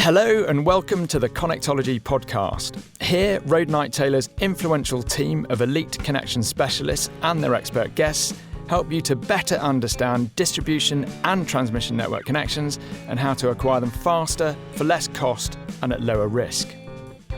Hello and welcome to the Connectology podcast. Here, Road Knight Taylor's influential team of elite connection specialists and their expert guests help you to better understand distribution and transmission network connections and how to acquire them faster, for less cost and at lower risk.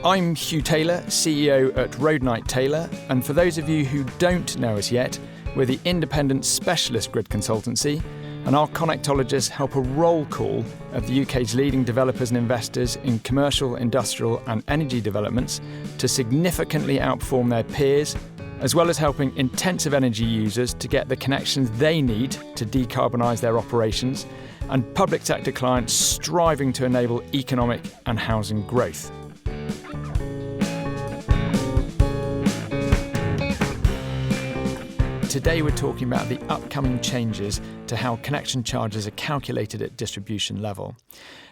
I'm Hugh Taylor, CEO at Road Knight Taylor, and for those of you who don't know us yet, we're the independent specialist grid consultancy, and our Connectologists help a roll call of the UK's leading developers and investors in commercial, industrial and energy developments to significantly outperform their peers, as well as helping intensive energy users to get the connections they need to decarbonise their operations, and public sector clients striving to enable economic and housing growth. Today we're talking about the upcoming changes to how connection charges are calculated at distribution level.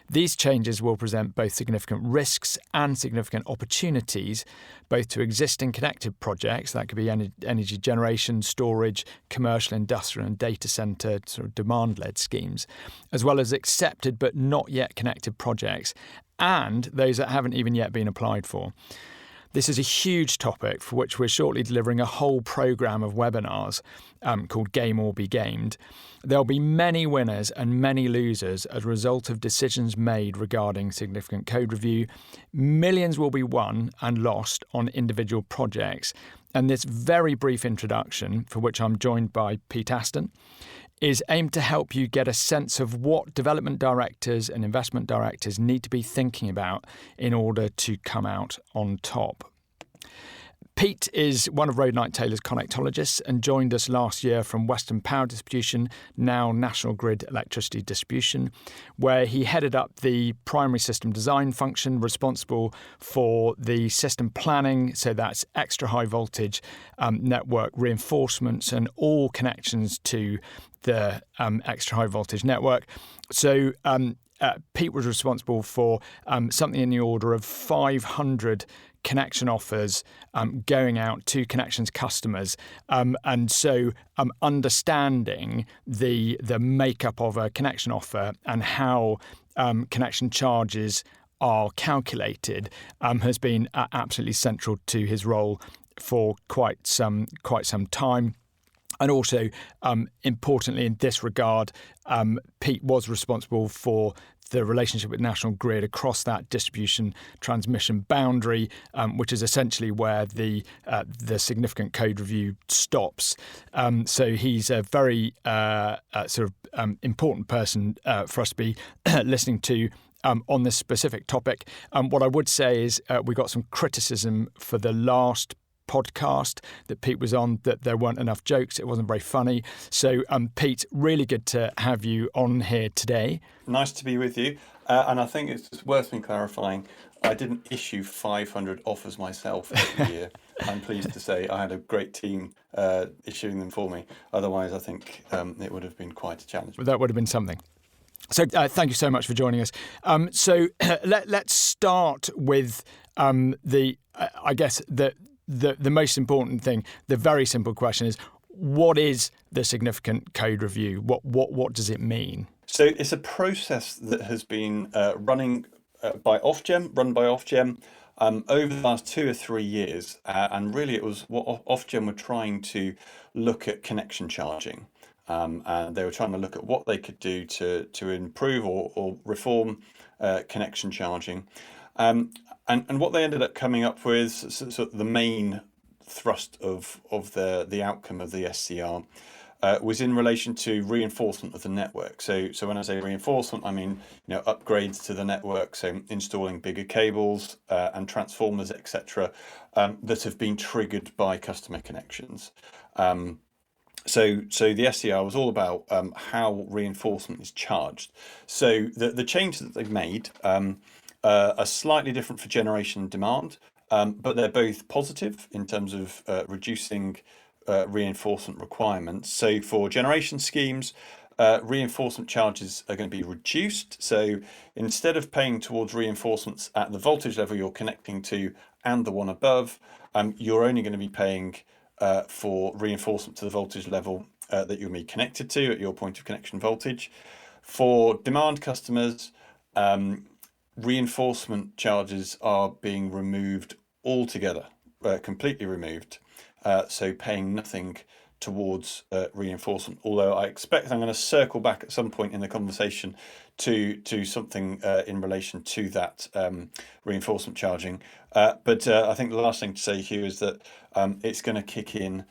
These changes will present both significant risks and significant opportunities, both to existing connected projects, that could be energy generation, storage, commercial, industrial and data centre sort of demand-led schemes, as well as accepted but not yet connected projects, and those that haven't even yet been applied for. This is a huge topic for which we're shortly delivering a whole programme of webinars called Game or Be Gamed. There'll be many winners and many losers as a result of decisions made regarding significant code review. Millions will be won and lost on individual projects. And this very brief introduction, for which I'm joined by Pete Aston, is aimed to help you get a sense of what development directors and investment directors need to be thinking about in order to come out on top. Pete is one of Road Knight Taylor's Connectologists and joined us last year from Western Power Distribution, now National Grid Electricity Distribution, where he headed up the primary system design function responsible for the system planning, so that's extra high voltage network reinforcements and all connections to the extra high voltage network. So Pete was responsible for something in the order of 500 connection offers going out to connections customers, and so understanding the makeup of a connection offer and how connection charges are calculated has been absolutely central to his role for quite some time. And also, importantly in this regard, Pete was responsible for the relationship with National Grid across that distribution transmission boundary, which is essentially where the significant code review stops. So he's a very important person for us to be listening to on this specific topic. What I would say is we got some criticism for the last podcast that Pete was on, that there weren't enough jokes, it wasn't very funny. So Pete, really good to have you on here today. Nice to be with you, and I think it's worth me clarifying, I didn't issue 500 offers myself every year. I'm pleased to say I had a great team issuing them for me. Otherwise I think it would have been quite a challenge. That would have been something. So thank you so much for joining us. So let's start with the most important thing. The very simple question is, what is the significant code review? What does it mean? So it's a process that has been run by Ofgem over the last 2 or 3 years, and really it was what Ofgem were trying to look at connection charging, and they were trying to look at what they could do to improve or reform connection charging. And what they ended up coming up with, so the main thrust of the outcome of the SCR was in relation to reinforcement of the network. So when I say reinforcement, I mean upgrades to the network, so installing bigger cables and transformers, etc., that have been triggered by customer connections. So the SCR was all about how reinforcement is charged. So the changes that they've made are slightly different for generation and demand, but they're both positive in terms of reducing reinforcement requirements. So for generation schemes, reinforcement charges are going to be reduced. So instead of paying towards reinforcements at the voltage level you're connecting to and the one above, you're only going to be paying for reinforcement to the voltage level that you'll be connected to at your point of connection voltage. For demand customers, reinforcement charges are being removed altogether, completely removed. So paying nothing towards reinforcement. Although I expect I'm going to circle back at some point in the conversation to something in relation to that reinforcement charging. But I think the last thing to say, Hugh, is that it's going to kick in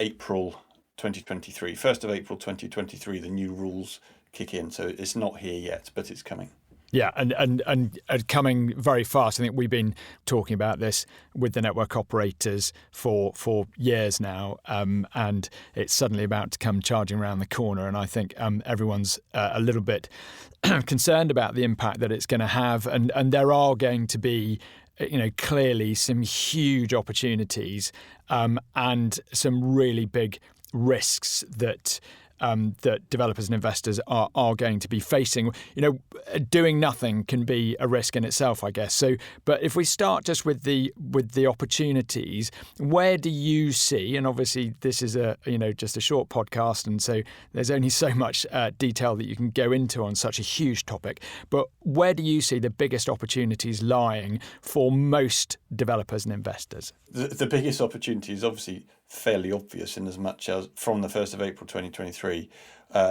April 2023. 1st of April 2023, the new rules kick in. So it's not here yet, but it's coming. Yeah, and coming very fast. I think we've been talking about this with the network operators for years now, and it's suddenly about to come charging around the corner. And I think everyone's a little bit concerned about the impact that it's going to have, and there are going to be, clearly some huge opportunities and some really big risks that developers and investors are going to be facing. Doing nothing can be a risk in itself, I guess. So, but if we start just with the opportunities, where do you see? And obviously, this is just a short podcast, and so there's only so much detail that you can go into on such a huge topic. But where do you see the biggest opportunities lying for most developers and investors? The biggest opportunity is obviously fairly obvious, in as much as from the 1st of April 2023,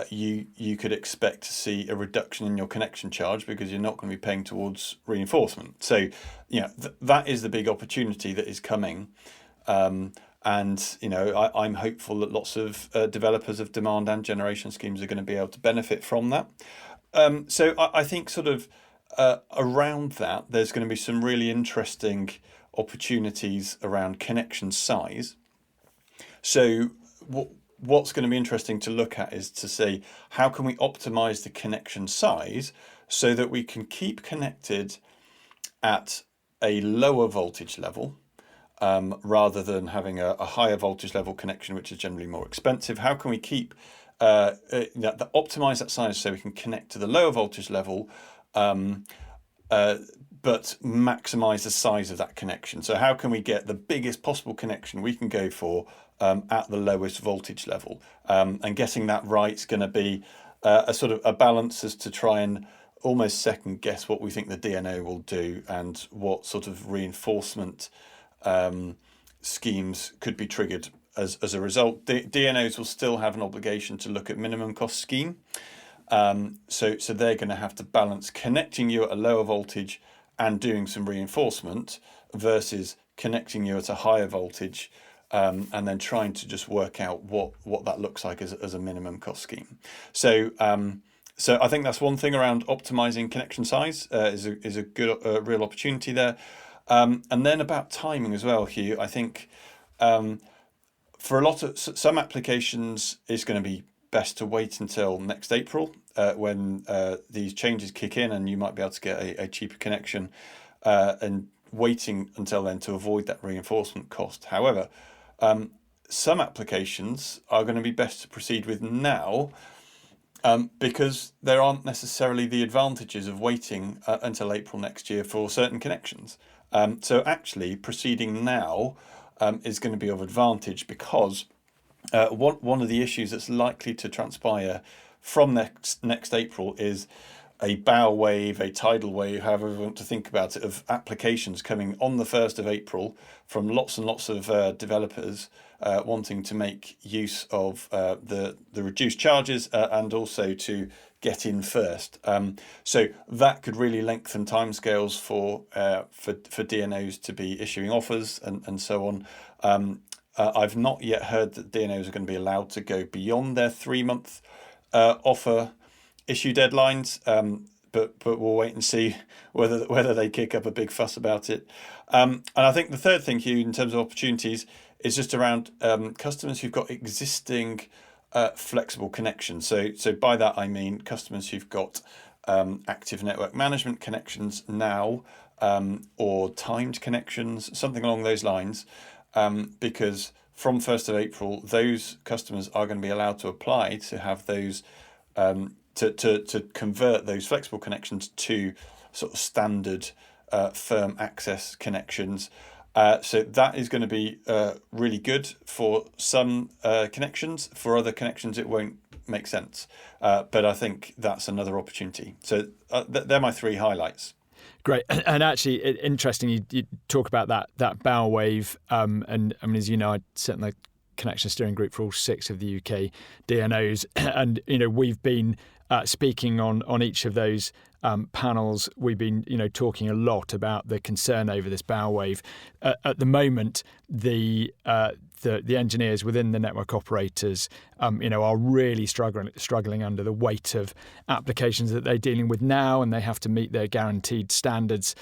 you could expect to see a reduction in your connection charge because you're not going to be paying towards reinforcement. So, that is the big opportunity that is coming. And, I'm hopeful that lots of developers of demand and generation schemes are going to be able to benefit from that. So I think sort of around that, there's going to be some really interesting opportunities around connection size. So what's going to be interesting to look at is to say, how can we optimize the connection size so that we can keep connected at a lower voltage level rather than having a higher voltage level connection, which is generally more expensive? How can we keep optimize that size so we can connect to the lower voltage level but maximize the size of that connection? So how can we get the biggest possible connection we can go for at the lowest voltage level? And getting that right is going to be a sort of a balance as to try and almost second guess what we think the DNO will do and what sort of reinforcement schemes could be triggered as a result. DNOs will still have an obligation to look at minimum cost scheme. So they're going to have to balance connecting you at a lower voltage and doing some reinforcement versus connecting you at a higher voltage and then trying to just work out what that looks like as a minimum cost scheme. So I think that's one thing around optimizing connection size is a good real opportunity there. And then about timing as well, Hugh. I think for a lot of some applications, it's going to be best to wait until next April when these changes kick in, and you might be able to get a cheaper connection, and waiting until then to avoid that reinforcement cost. However, some applications are going to be best to proceed with now because there aren't necessarily the advantages of waiting until April next year for certain connections. So actually proceeding now is going to be of advantage because one of the issues that's likely to transpire from next April is a bow wave, a tidal wave, however we want to think about it, of applications coming on the 1st of April from lots and lots of developers wanting to make use of the reduced charges and also to get in first. So that could really lengthen timescales for DNOs to be issuing offers and so on. I've not yet heard that DNOs are going to be allowed to go beyond their 3-month offer issue deadlines, but we'll wait and see whether they kick up a big fuss about it. And I think the third thing, Hugh, in terms of opportunities, is just around customers who've got existing flexible connections. So by that I mean customers who've got active network management connections now, or timed connections, something along those lines. Because from 1st of April, those customers are going to be allowed to apply to have those, to convert those flexible connections to sort of standard firm access connections. So that is going to be really good for some connections. For other connections, it won't make sense. But I think that's another opportunity. So they're my 3 highlights. Great. And actually, interesting, you talk about that bow wave. And I mean, as you know, I sit in the connection steering group for all 6 of the UK DNOs. And, we've been speaking on each of those panels. We've been, talking a lot about the concern over this bow wave. At the moment, the engineers within the network operators, are really struggling under the weight of applications that they're dealing with now, and they have to meet their guaranteed standards,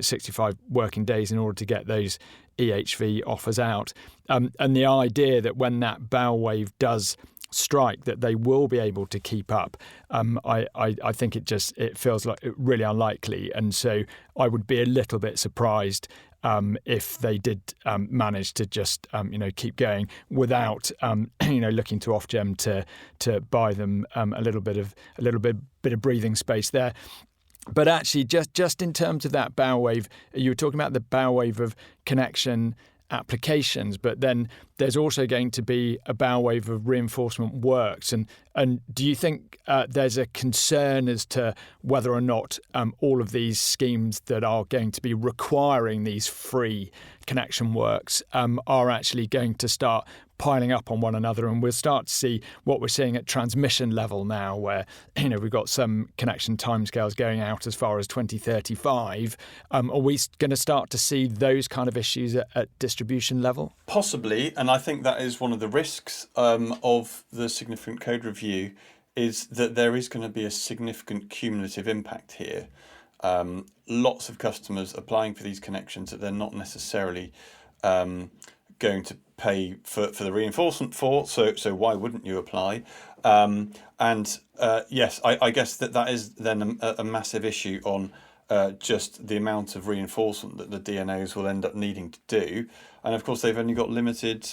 65 working days in order to get those EHV offers out. And the idea that when that bow wave does strike, that they will be able to keep up, I think it feels like really unlikely, and so I would be a little bit surprised if they did manage to just keep going without looking to Ofgem to buy them a little bit of breathing space there. But actually, just in terms of that bow wave, you were talking about the bow wave of connection applications, but then there's also going to be a bow wave of reinforcement works. And do you think there's a concern as to whether or not all of these schemes that are going to be requiring these free connection works are actually going to start piling up on one another, and we'll start to see what we're seeing at transmission level now, where we've got some connection timescales going out as far as 2035. Are we going to start to see those kind of issues at distribution level? Possibly, and I think that is one of the risks of the significant code review, is that there is going to be a significant cumulative impact here. Lots of customers applying for these connections that they're not necessarily going to pay for the reinforcement for, so why wouldn't you apply? Yes, I guess that is then a massive issue on just the amount of reinforcement that the DNOs will end up needing to do. And of course, they've only got limited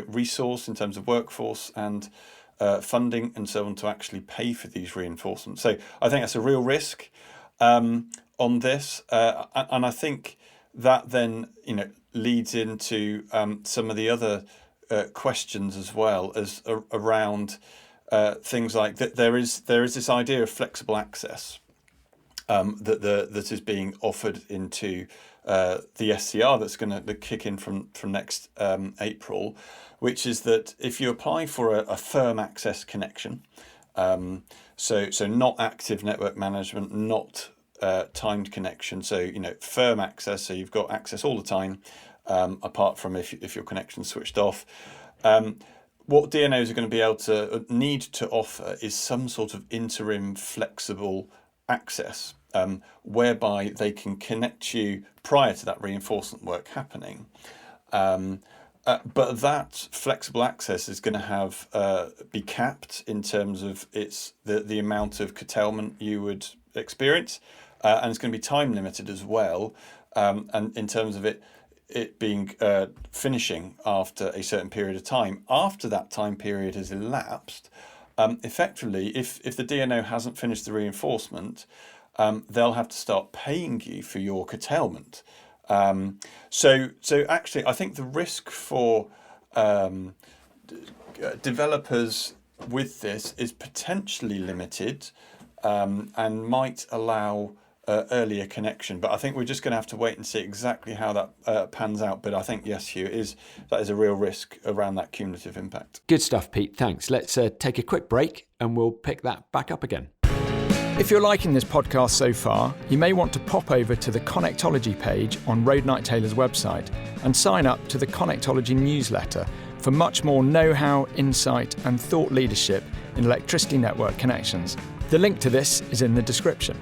resource in terms of workforce and funding and so on to actually pay for these reinforcements. So I think that's a real risk on this, and I think that then leads into some of the other questions as well, as around things like that. There is this idea of flexible access that is being offered into the SCR that's going to kick in from next April, which is that if you apply for a firm access connection, so not active network management, not timed connection, so firm access, so you've got access all the time, apart from if your connection's switched off. What DNOs are going to be able to need to offer is some sort of interim flexible access, whereby they can connect you prior to that reinforcement work happening. But that flexible access is going to have be capped in terms of the amount of curtailment you would experience, and it's going to be time limited as well, and in terms of it being finishing after a certain period of time. After that time period has elapsed, effectively, if the DNO hasn't finished the reinforcement, they'll have to start paying you for your curtailment. So actually, I think the risk for developers with this is potentially limited, and might allow earlier connection. But I think we're just going to have to wait and see exactly how that pans out. But I think, yes, Hugh, that is a real risk around that cumulative impact. Good stuff, Pete. Thanks. Let's take a quick break and we'll pick that back up again. If you're liking this podcast so far, you may want to pop over to the Connectology page on Road Night Taylor's website and sign up to the Connectology newsletter for much more know-how, insight and thought leadership in electricity network connections. The link to this is in the description.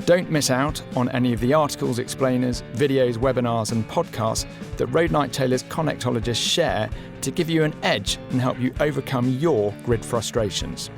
Don't miss out on any of the articles, explainers, videos, webinars and podcasts that Road Night Taylor's Connectologists share to give you an edge and help you overcome your grid frustrations.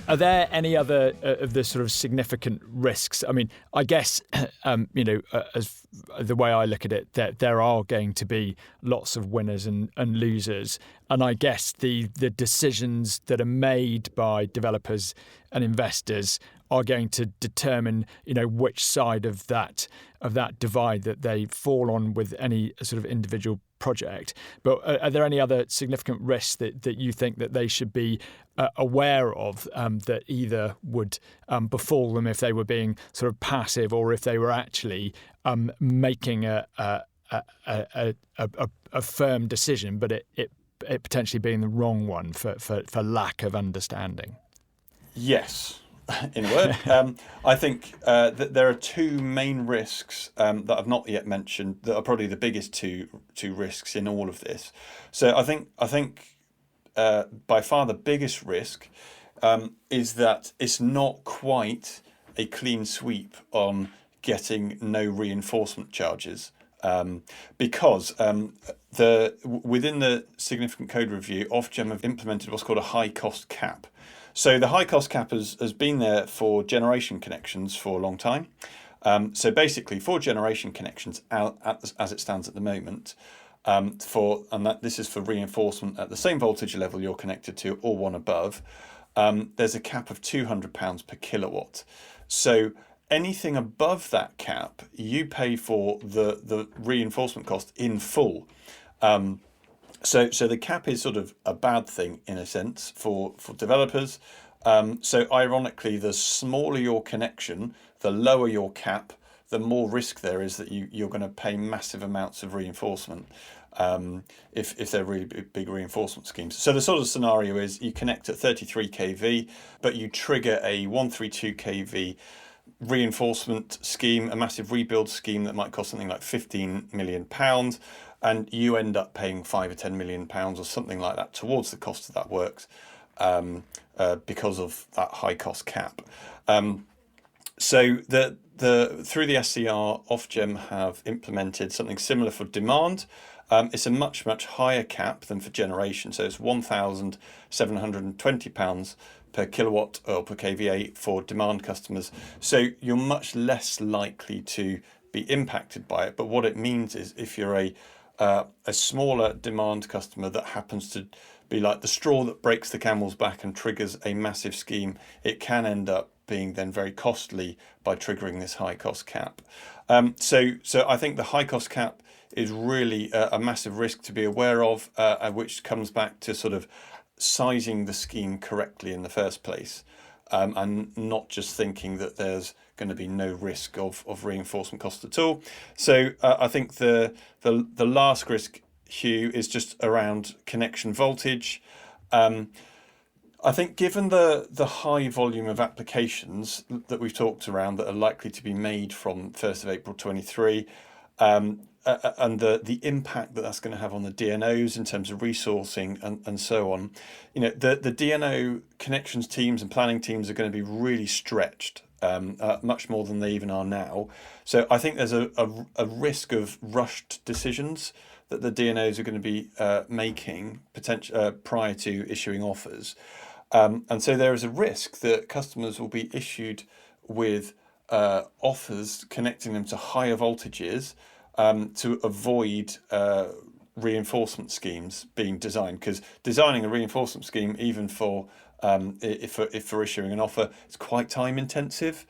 Are there any other of the sort of significant risks? I mean, I guess, as the way I look at it, that there are going to be lots of winners and losers. And I guess the decisions that are made by developers and investors are going to determine, which side of that divide that they fall on with any sort of individual project. But are there any other significant risks that you think that they should be aware of that either would befall them if they were being sort of passive, or if they were actually making a firm decision, but it potentially being the wrong one for lack of understanding? Yes, in a word. I think that there are two main risks that I've not yet mentioned that are probably the biggest two risks in all of this. So I think by far the biggest risk is that it's not quite a clean sweep on getting no reinforcement charges. Because within the significant code review, Ofgem have implemented what's called a high cost cap. So the high cost cap has been there for generation connections for a long time. So basically, for generation connections, as it stands at the moment, this is for reinforcement at the same voltage level you're connected to or one above, there's a cap of £200 per kilowatt. So anything above that cap, you pay for the reinforcement cost in full. So the cap is sort of a bad thing in a sense for developers. So ironically, the smaller your connection, the lower your cap, the more risk there is that you're going to pay massive amounts of reinforcement if they're really big reinforcement schemes. So the sort of scenario is you connect at 33 kV, but you trigger a 132 kV reinforcement scheme, a massive rebuild scheme that might cost something like £15 million, and you end up paying £5 or £10 million or something like that towards the cost of that works because of that high cost cap. So through the SCR, Ofgem have implemented something similar for demand. It's a much higher cap than for generation, so it's £1,720 per kilowatt or per kVA for demand customers. So you're much less likely to be impacted by it. But what it means is if you're a smaller demand customer that happens to be like the straw that breaks the camel's back and triggers a massive scheme, it can end up being then very costly by triggering this high cost cap. So I think the high cost cap is really a massive risk to be aware of, which comes back to sort of sizing the scheme correctly in the first place, and not just thinking that there's going to be no risk of reinforcement cost at all. So I think the last risk, Hugh, is just around connection voltage. I think given the high volume of applications that we've talked around that are likely to be made from 1st of April 23, and the impact that that's going to have on the DNOs in terms of resourcing and so on, the DNO connections teams and planning teams are going to be really stretched, much more than they even are now. So I think there's a risk of rushed decisions that the DNOs are going to be making prior to issuing offers. And so there is a risk that customers will be issued with offers connecting them to higher voltages to avoid reinforcement schemes being designed, because designing a reinforcement scheme, even for issuing an offer, is quite time intensive.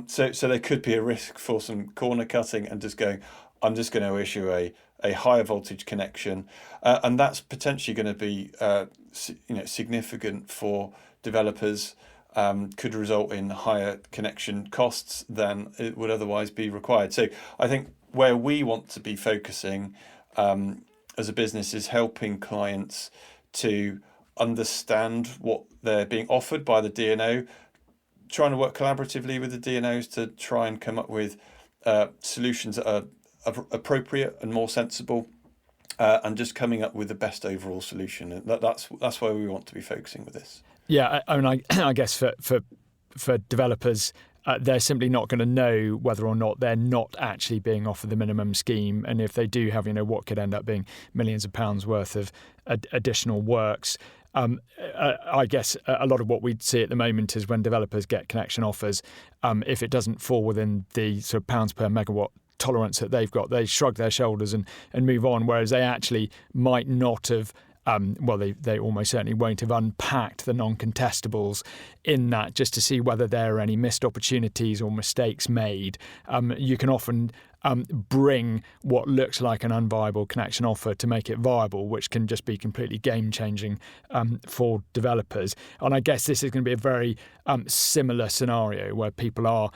So there could be a risk for some corner cutting and just going, I'm just going to issue a higher voltage connection, and that's potentially going to be significant for developers. Could result in higher connection costs than it would otherwise be required. So I think where we want to be focusing as a business is helping clients to understand what they're being offered by the DNO, trying to work collaboratively with the DNOs to try and come up with solutions that are appropriate and more sensible, and just coming up with the best overall solution. And that's where we want to be focusing with this. Yeah, I guess for developers, they're simply not going to know whether or not they're not actually being offered the minimum scheme, and if they do have, what could end up being millions of pounds worth of additional works. I guess a lot of what we'd see at the moment is when developers get connection offers, if it doesn't fall within the sort of pounds per megawatt tolerance that they've got, they shrug their shoulders and move on, whereas they actually might not have they almost certainly won't have unpacked the non-contestables in that, just to see whether there are any missed opportunities or mistakes made. You can often bring what looks like an unviable connection offer to make it viable, which can just be completely game-changing for developers. And I guess this is going to be a very similar scenario where people are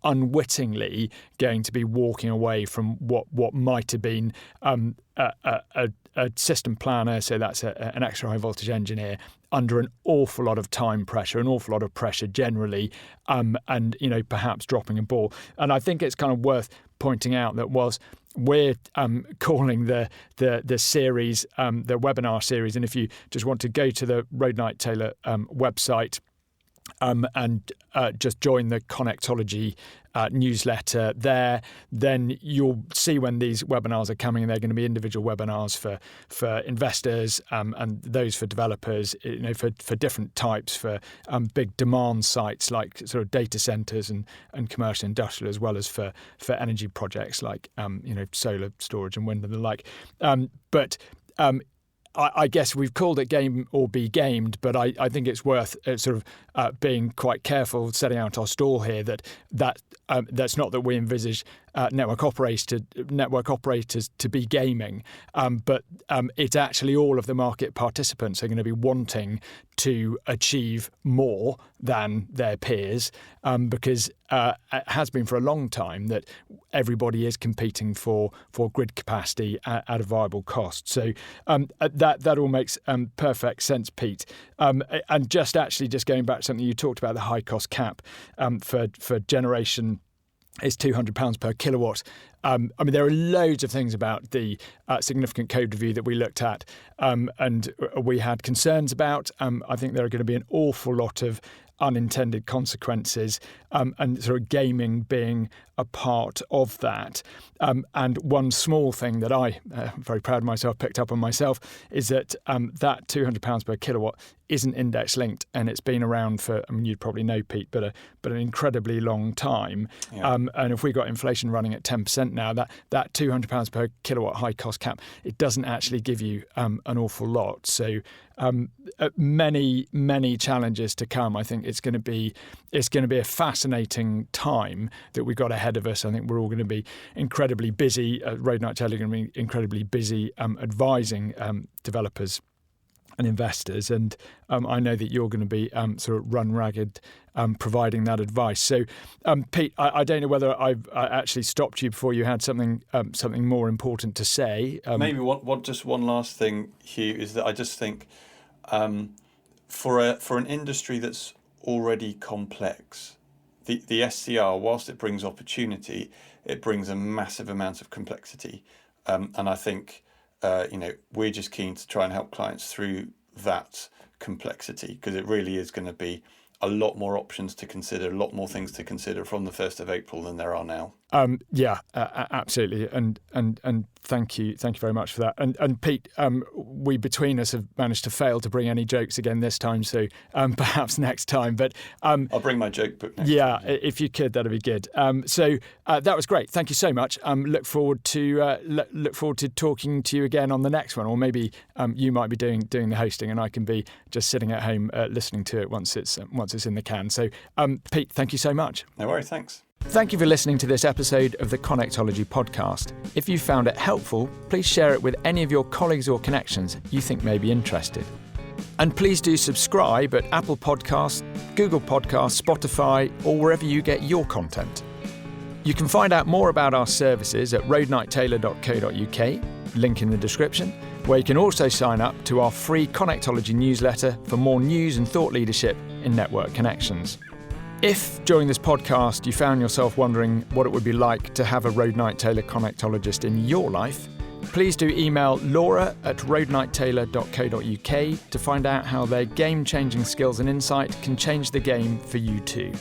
unwittingly going to be walking away from what might have been a system planner, so that's an extra high voltage engineer, under an awful lot of time pressure, an awful lot of pressure generally, and perhaps dropping a ball. And I think it's kind of worth pointing out that whilst we're calling the series the webinar series, and if you just want to go to the Road Knight Taylor website and just join the Connectology newsletter there, then you'll see when these webinars are coming, and they're going to be individual webinars for investors and those for developers, for different types, for big demand sites like sort of data centers and commercial industrial, as well as for energy projects like solar storage and wind and the like. I guess we've called it game or be gamed, but I think it's worth being quite careful setting out our stall here that's not that we envisage network operators to be gaming, but it's actually all of the market participants are going to be wanting to achieve more than their peers, because it has been for a long time that everybody is competing for grid capacity at a viable cost. So that all makes perfect sense, Pete. And just going back to something you talked about, the high cost cap for generation is £200 per kilowatt. There are loads of things about the significant code review that we looked at and we had concerns about. I think there are going to be an awful lot of unintended consequences, and sort of gaming being a part of that. And one small thing that I'm very proud of myself, picked up on myself, is that that £200 per kilowatt isn't index linked, and it's been around for, you'd probably know, Pete, but an incredibly long time. Yeah. And if we got inflation running at 10% now, that £200 per kilowatt high cost cap, it doesn't actually give you an awful lot. So many challenges to come. I think it's going to be a fascinating time that we've got ahead of us. I think we're all going to be incredibly busy. Road Knight Taylor are going to be incredibly busy advising developers and investors, and I know that you're going to be sort of run ragged providing that advice. So, Pete, I don't know whether I've actually stopped you before you had something more important to say. Maybe one last thing, Hugh, is that I just think for an industry that's already complex, the SCR, whilst it brings opportunity, it brings a massive amount of complexity, and I think we're just keen to try and help clients through that complexity, because it really is going to be a lot more options to consider, a lot more things to consider from the 1st of April than there are now. Absolutely, and thank you very much for that. And Pete, we between us have managed to fail to bring any jokes again this time, so perhaps next time. But I'll bring my joke book next time. If you could, that'd be good. So that was great. Thank you so much. Look forward to talking to you again on the next one, or maybe you might be doing the hosting, and I can be just sitting at home listening to it once it's in the can. So Pete, thank you so much. No worries. Thanks. Thank you for listening to this episode of the Connectology podcast. If you found it helpful, please share it with any of your colleagues or connections you think may be interested. And please do subscribe at Apple Podcasts, Google Podcasts, Spotify, or wherever you get your content. You can find out more about our services at roadknighttaylor.co.uk, link in the description, where you can also sign up to our free Connectology newsletter for more news and thought leadership in network connections. If, during this podcast, you found yourself wondering what it would be like to have a Road Knight Taylor connectologist in your life, please do email laura@roadknighttaylor.co.uk to find out how their game-changing skills and insight can change the game for you too.